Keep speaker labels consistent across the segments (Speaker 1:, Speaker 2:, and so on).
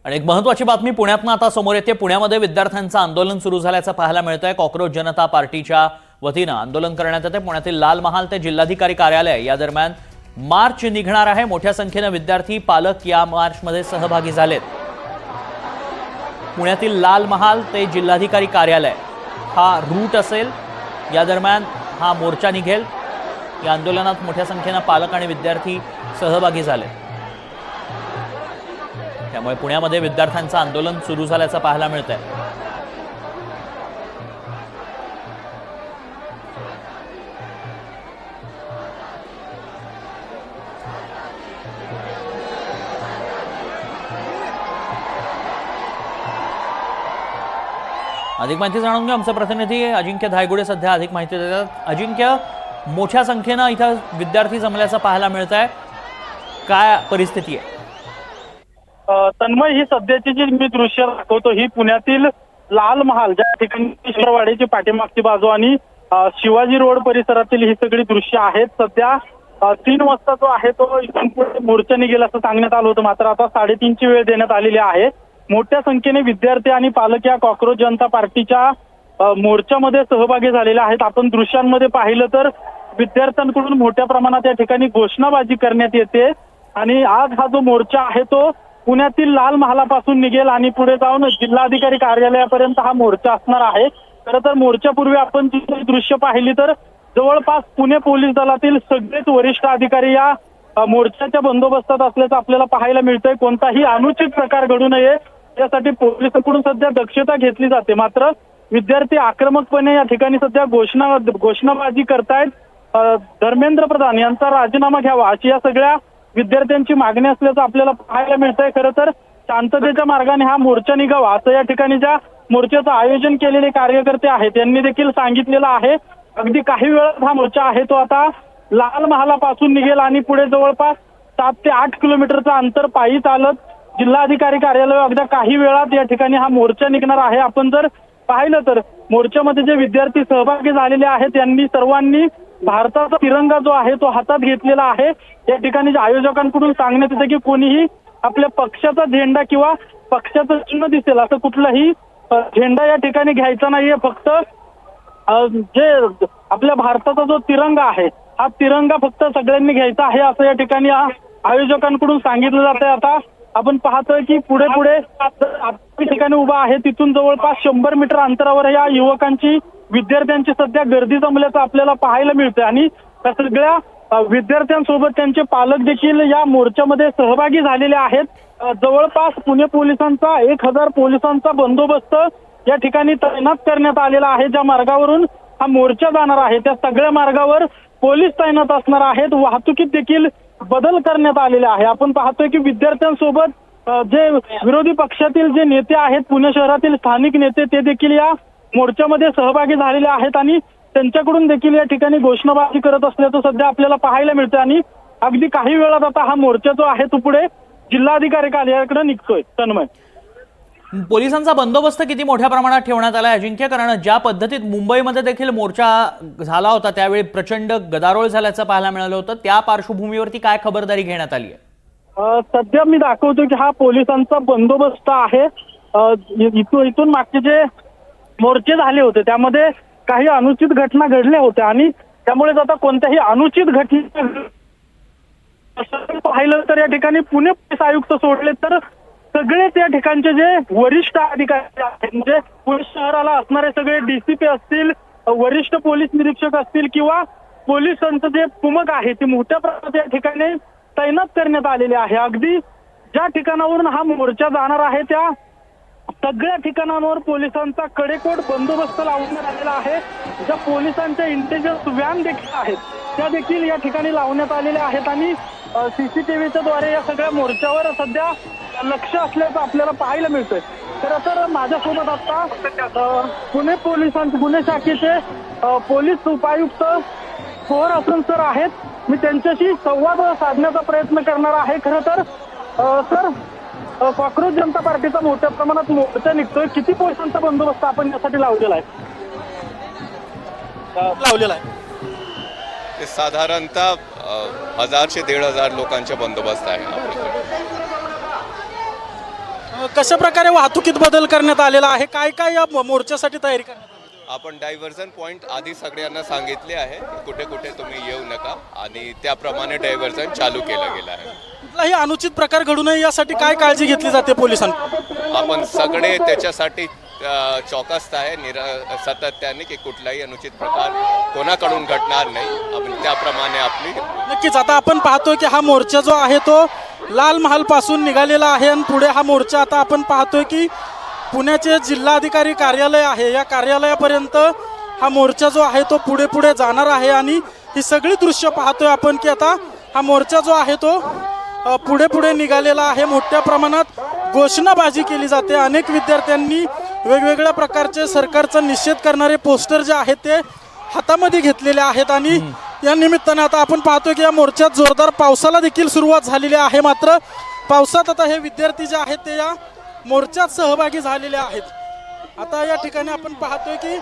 Speaker 1: आणि एक महत्त्वाची बातमी पुण्यातून आता समोर येते। पुण्यामध्ये विद्यार्थ्यांचं आंदोलन सुरू झाल्याचं पाहायला मिळतंय। कॉकरोच जनता पार्टीच्या वतीनं आंदोलन करण्यात येते। पुण्यातील लाल महाल ते जिल्हाधिकारी कार्यालय या दरम्यान मार्च निघणार आहे। मोठ्या संख्येने विद्यार्थी पालक या मार्चमध्ये सहभागी झालेत। पुण्यातील लाल महाल ते जिल्हाधिकारी कार्यालय हा रूट असेल। या दरम्यान हा मोर्चा निघेल। या आंदोलनात मोठ्या संख्येने पालक आणि विद्यार्थी सहभागी झाले। त्यामुळे पुण्यामध्ये विद्यार्थ्यांचं आंदोलन सुरू झाल्याचं पाहायला मिळतंय। अधिक माहिती जाणून घेऊ। आमचे प्रतिनिधी अजिंक्य धायगुडे सध्या अधिक माहिती देतात। अजिंक्य, मोठ्या संख्येने इथं विद्यार्थी जमल्याचं पाहायला मिळतंय, काय परिस्थिती आहे?
Speaker 2: तन्मय, ही सध्याची जी मी दृश्य दाखवतो ही पुण्यातील लाल महाल ज्या ठिकाणी शिववाडीची पाठीमागची बाजू आणि शिवाजी रोड परिसरातील ही सगळी दृश्य आहेत। सध्या 3 वाजता जो आहे तो इथून पुढे मोर्चा निघेल असं सांगण्यात आलं होतं, मात्र आता 3:30ची वेळ देण्यात आलेली आहे। मोठ्या संख्येने विद्यार्थी आणि पालक या कॉकरोच जनता पार्टीच्या मोर्चामध्ये सहभागी झालेले आहेत। आपण दृश्यांमध्ये पाहिलं तर विद्यार्थ्यांकडून मोठ्या प्रमाणात या ठिकाणी घोषणाबाजी करण्यात येते आणि आज हा जो मोर्चा आहे तो पुण्यातील लाल महालापासून निघेल आणि पुढे जाऊन जिल्हाधिकारी कार्यालयापर्यंत हा मोर्चा असणार आहे। खरं तर मोर्चापूर्वी आपण जी दृश्य पाहिली तर जवळपास पुणे पोलीस दलातील सगळेच वरिष्ठ अधिकारी या मोर्चाच्या बंदोबस्तात असल्याचं आपल्याला पाहायला मिळतंय। कोणताही अनुचित प्रकार घडू नये यासाठी पोलिसांकडून सध्या दक्षता घेतली जाते। मात्र विद्यार्थी आक्रमकपणे या ठिकाणी सध्या घोषणाबाजी करतायत। धर्मेंद्र प्रधान यांचा राजीनामा घ्यावा अशी या सगळ्या विद्यार्थ्यांची मागणी असल्याचं आपल्याला पाहायला मिळतंय। खरं तर शांततेच्या मार्गाने हा मोर्चा निघावा असं या ठिकाणी ज्या मोर्चाचं आयोजन केलेले कार्यकर्ते आहेत त्यांनी देखील सांगितलेलं आहे। अगदी काही वेळात हा मोर्चा आहे तो आता लाल महालापासून निघेल आणि पुढे जवळपास 7 ते 8 किलोमीटरचं अंतर पायी चालत जिल्हाधिकारी कार्यालय अगदी काही वेळात या ठिकाणी हा मोर्चा निघणार आहे। आपण जर पाहिलं तर मोर्चामध्ये जे विद्यार्थी सहभागी झालेले आहेत त्यांनी सर्वांनी भारताचा तिरंगा जो आहे तो हातात घेतलेला आहे। या ठिकाणी आयोजकांकडून सांगण्यात येतं की कोणीही आपल्या पक्षाचा झेंडा किंवा पक्षाचं चिन्ह दिसेल असं कुठलाही झेंडा या ठिकाणी घ्यायचा नाहीये। फक्त जे आपल्या भारताचा जो तिरंगा आहे हा तिरंगा फक्त सगळ्यांनी घ्यायचा आहे असं या ठिकाणी आयोजकांकडून सांगितलं जातंय। आता आपण पाहतोय की पुढे ठिकाणी उभा आहे तिथून जवळपास 100 मीटर अंतरावर या युवकांची विद्यार्थ्यांची सध्या गर्दी जमल्याचं आपल्याला पाहायला मिळतंय आणि त्या सगळ्या विद्यार्थ्यांसोबत त्यांचे पालक देखील या मोर्चामध्ये सहभागी झालेले आहेत। जवळपास पुणे पोलिसांचा 1000 पोलिसांचा बंदोबस्त या ठिकाणी तैनात करण्यात आलेला आहे। ज्या मार्गावरून हा मोर्चा जाणार आहे त्या सगळ्या मार्गावर पोलीस तैनात असणार आहेत। वाहतुकीत देखील बदल करण्यात आलेले आहे। आपण पाहतोय की विद्यार्थ्यांसोबत जे विरोधी पक्षातील जे नेते आहेत पुणे शहरातील स्थानिक नेते ते देखील या मोर्चामध्ये सहभागी झालेले आहेत आणि त्यांच्याकडून देखील या ठिकाणी घोषणाबाजी करत असल्याचं सध्या आपल्याला पाहायला मिळतं आणि अगदी काही वेळात आता हा मोर्चा जो आहे तो पुढे जिल्हाधिकारी कार्यालयाकडे निघतोय। तन्मय,
Speaker 1: पोलिसांचा बंदोबस्त किती मोठ्या प्रमाणात ठेवण्यात आला अजिंक्य? कारण ज्या पद्धतीत मुंबईमध्ये देखील मोर्चा झाला होता त्यावेळी प्रचंड गदारोळ झाल्याचं पाहायला मिळालं होतं, त्या पार्श्वभूमीवरती काय खबरदारी घेण्यात आली आहे?
Speaker 2: सध्या मी दाखवतो की हा पोलिसांचा बंदोबस्त आहे। इथून मागचे जे मोर्चे झाले होते त्यामध्ये काही अनुचित घटना घडल्या होत्या आणि त्यामुळे आता कोणत्याही अनुचित घटना पाहिलं तर या ठिकाणी पुणे पोलीस आयुक्त सोडले तर सगळेच या ठिकाणचे जे वरिष्ठ अधिकारी आहेत म्हणजे पुणे शहराला असणारे सगळे डीसीपी असतील, वरिष्ठ पोलीस निरीक्षक असतील किंवा पोलिसांचं जे कुमक आहे ते मोठ्या प्रमाणात या ठिकाणी तैनात करण्यात आलेले आहे। अगदी ज्या ठिकाणावरून हा मोर्चा जाणार आहे त्या सगळ्या ठिकाणांवर पोलिसांचा कडेकोट बंदोबस्त लावण्यात आलेला आहे। ज्या पोलिसांच्या इंटेलिजन्स व्हॅन देखील आहेत त्या देखील या ठिकाणी लावण्यात आलेल्या आहेत आणि सीसीटीव्हीच्या द्वारे या सगळ्या मोर्चावर सध्या लक्ष असल्याचं आपल्याला पाहायला मिळतंय। खरं तर माझ्यासोबत आता पुणे शाखेचे पोलीस उपायुक्त सोहर हसन सर आहेत, मी त्यांच्याशी संवाद साधण्याचा प्रयत्न करणार आहे। खरं तर सर, कॉकरोच जनता पार्टीचा मोठ्या प्रमाणात मोर्चा निघतोय, किती पोलिसांचा बंदोबस्त आपण यासाठी लावलेला आहे?
Speaker 3: साधारणतः 1000 ते 1500 लोकांचा बंदोबस्त आहे आपल्याकडे। कशा प्रकारे वाहतुकीत बदल करण्यात आलेला आहे, काय काय या मोर्चासाठी तयारी करण्यात आली?
Speaker 4: आपण डायव्हर्जन पॉईंट आधी सगळ्यांना सांगितले आहे की कुठे कुठे तुम्ही येऊ नका आणि त्याप्रमाणे डायव्हर्जन चालू केलं गेलं आहे.
Speaker 3: कुठलाही अनुचित प्रकार घडू नये यासाठी काय काळजी घेतली जाते पोलिसांकडून?
Speaker 4: आपण सगळे त्याच्यासाठी चौकस आहे सातत्याने की कुठलाही अनुचित प्रकार कोणाकडून घडणार नाही. आपण त्याप्रमाणे आपली
Speaker 3: नक्कीच आता आपण पाहतोय की हा मोर्चा जो आहे तो लाल महाल पासून निघालेला आहे आणि पुढे हा मोर्चा आता आपण पाहतोय की पुण्याचे जिल्हाधिकारी कार्यालय आहे, या कार्यालयापर्यंत हा मोर्चा जो आहे तो पुढे पुढे जाणार आहे. आणि ही सगळी दृश्य पाहतोय आपण की आता हा मोर्चा जो आहे तो पुढे पुढे निघालेला आहे. मोठ्या प्रमाणात घोषणाबाजी केली जाते. अनेक विद्यार्थ्यांनी वेगवेगळ्या प्रकारचे सरकारचा निषेध करणारे पोस्टर जे आहेत ते हातामध्ये घेतलेले आहेत. आणि या निमित्ताने आता आपण पाहतोय की या मोर्चात जोरदार पावसाला देखील सुरुवात झालेली आहे. मात्र पावसात आता हे विद्यार्थी जे आहेत ते या मोर्चात सहभागी झालेले आहेत. आता या ठिकाणी आपण पाहतोय की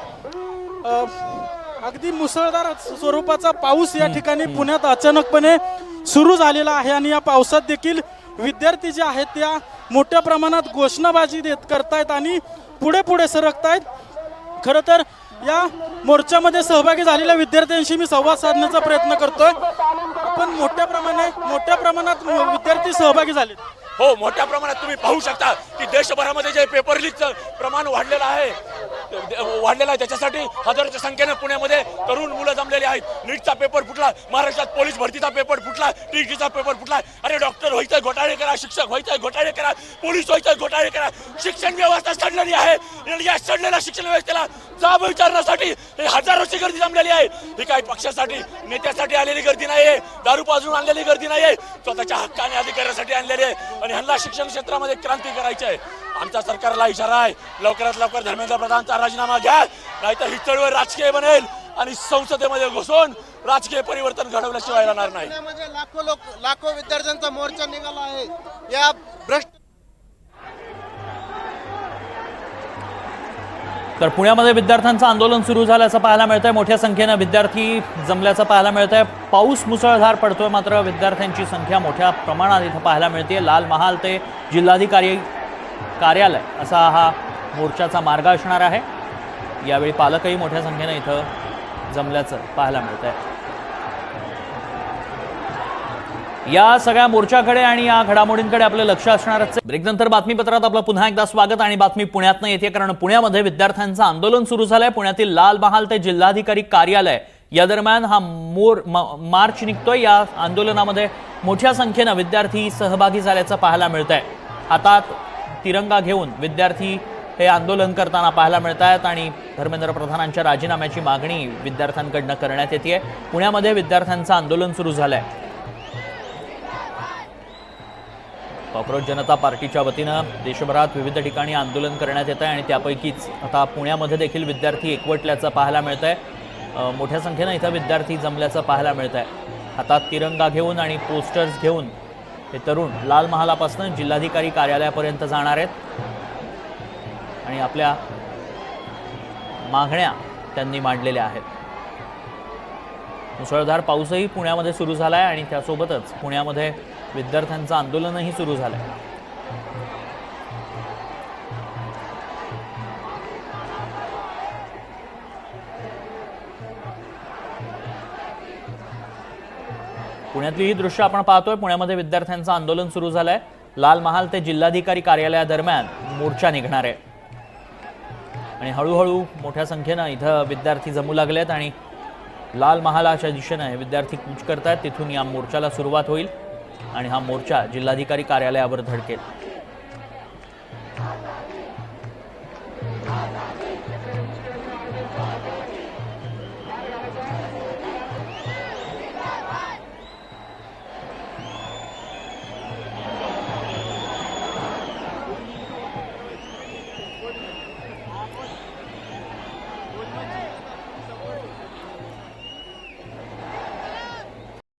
Speaker 3: अगदी मुसळधार स्वरूपाचा पाऊस या ठिकाणी पुण्यात अचानकपणे सुरू झालेला आहे. आणि या पावसात देखील विद्यार्थी जे आहेत त्या मोठ्या प्रमाणात घोषणाबाजी करतायत आणि पुढे पुढे सरकतायत. खरं तर या मोर्चामध्ये सहभागी झालेल्या विद्यार्थ्यांशी मी संवाद साधण्याचा प्रयत्न करतोय. आपण मोठ्या प्रमाणात विद्यार्थी सहभागी झाले.
Speaker 5: हो, मोठ्या प्रमाणात तुम्ही पाहू शकता की देशभरामध्ये जे पेपर लीकचं प्रमाण वाढलेलं आहे त्याच्यासाठी हजारोच्या संख्येने पुण्यामध्ये तरुण मुलं जमलेली आहेत. नीटचा पेपर फुटला, महाराष्ट्रात पोलीस भरतीचा पेपर फुटला, टीटीचा पेपर फुटला. अरे डॉक्टर व्हायचं घोटाळे करा, शिक्षक व्हायचं घोटाळे करा, पोलीस व्हायचं घोटाळे करा. शिक्षण व्यवस्था सडलेली आहे. या सडलेल्या शिक्षण व्यवस्थेला जाब विचारण्यासाठी हे हजारोची गर्दी जमलेली आहे. ही काही पक्षासाठी नेत्यासाठी आलेली गर्दी नाहीये, दारू पाजून आणलेली गर्दी नाहीये, स्वतःच्या हक्काने अधिकारासाठी आणलेली आहे. आणि ह्यांना शिक्षण क्षेत्रामध्ये क्रांती करायची आहे. आमचा सरकारला इशारा आहे, लवकरात लवकर धर्मेंद्र प्रधानचा राजीनामा घ्या, नाहीतर ही चळवळ राजकीय बनेल आणि संसदेमध्ये घुसून राजकीय परिवर्तन घडवल्याशिवाय राहणार नाही.
Speaker 6: लाखो विद्यार्थ्यांचा मोर्चा निघाला आहे. या भ्रष्ट
Speaker 1: तर पुण्यामध्ये विद्यार्थ्यांचं आंदोलन सुरू झाल्याचं पाहायला मिळतंय. मोठ्या संख्येनं विद्यार्थी जमल्याचं पाहायला मिळतंय. पाऊस मुसळधार पडतोय, मात्र विद्यार्थ्यांची संख्या मोठ्या प्रमाणात इथं पाहायला मिळते. लाल महाल ते जिल्हाधिकारी कार्यालय असा हा मोर्चाचा मार्ग असणार आहे. यावेळी पालकही मोठ्या संख्येनं इथं जमल्याचं पाहायला मिळतंय. या सगळ्या मोर्चाकडे आणि या घडामोडींकडे आपलं लक्ष असणारच आहे. ब्रेकनंतर बातमीपत्रात आपलं पुन्हा एकदा स्वागत. आणि बातमी पुण्यातनं येते, कारण पुण्यामध्ये विद्यार्थ्यांचं आंदोलन सुरू झालंय. पुण्यातील लाल महाल ते जिल्हाधिकारी कार्यालय या दरम्यान हा मार्च निघतोय. या आंदोलनामध्ये मोठ्या संख्येनं विद्यार्थी सहभागी झाल्याचं पाहायला मिळतंय. हातात तिरंगा घेऊन विद्यार्थी हे आंदोलन करताना पाहायला मिळत आहेत. आणि धर्मेंद्र प्रधानांच्या राजीनाम्याची मागणी विद्यार्थ्यांकडनं करण्यात येते. पुण्यामध्ये विद्यार्थ्यांचं आंदोलन सुरू झालंय. कॉक्रोच जनता पार्टीच्या वतीनं देशभरात विविध ठिकाणी आंदोलन करण्यात येत आहे आणि त्यापैकीच आता पुण्यामध्ये देखील विद्यार्थी एकवटल्याचं पाहायला मिळत आहे. मोठ्या संख्येनं इथं विद्यार्थी जमल्याचं पाहायला मिळत आहे. हातात तिरंगा घेऊन आणि पोस्टर्स घेऊन हे तरुण लाल महालापासून जिल्हाधिकारी कार्यालयापर्यंत जाणार आहेत आणि आपल्या मागण्या त्यांनी मांडलेल्या आहेत. मुसळधार पाऊसही पुण्यामध्ये सुरू झाला आहे आणि त्यासोबतच पुण्यामध्ये विद्यार्थ्यांचं आंदोलनही सुरू झालंय. पुण्यातली ही दृश्य आपण पाहतोय. पुण्यामध्ये विद्यार्थ्यांचं आंदोलन सुरू झालंय. लाल महाल ते जिल्हाधिकारी कार्यालयादरम्यान मोर्चा निघणार आहे आणि हळूहळू मोठ्या संख्येनं इथं विद्यार्थी जमू लागलेत आणि लाल महालाच्या दिशेनं हे विद्यार्थी कूच करतायत. तिथून या मोर्चाला सुरुवात होईल आणि हा मोर्चा जिल्हाधिकारी कार्यालयावर धडकेल.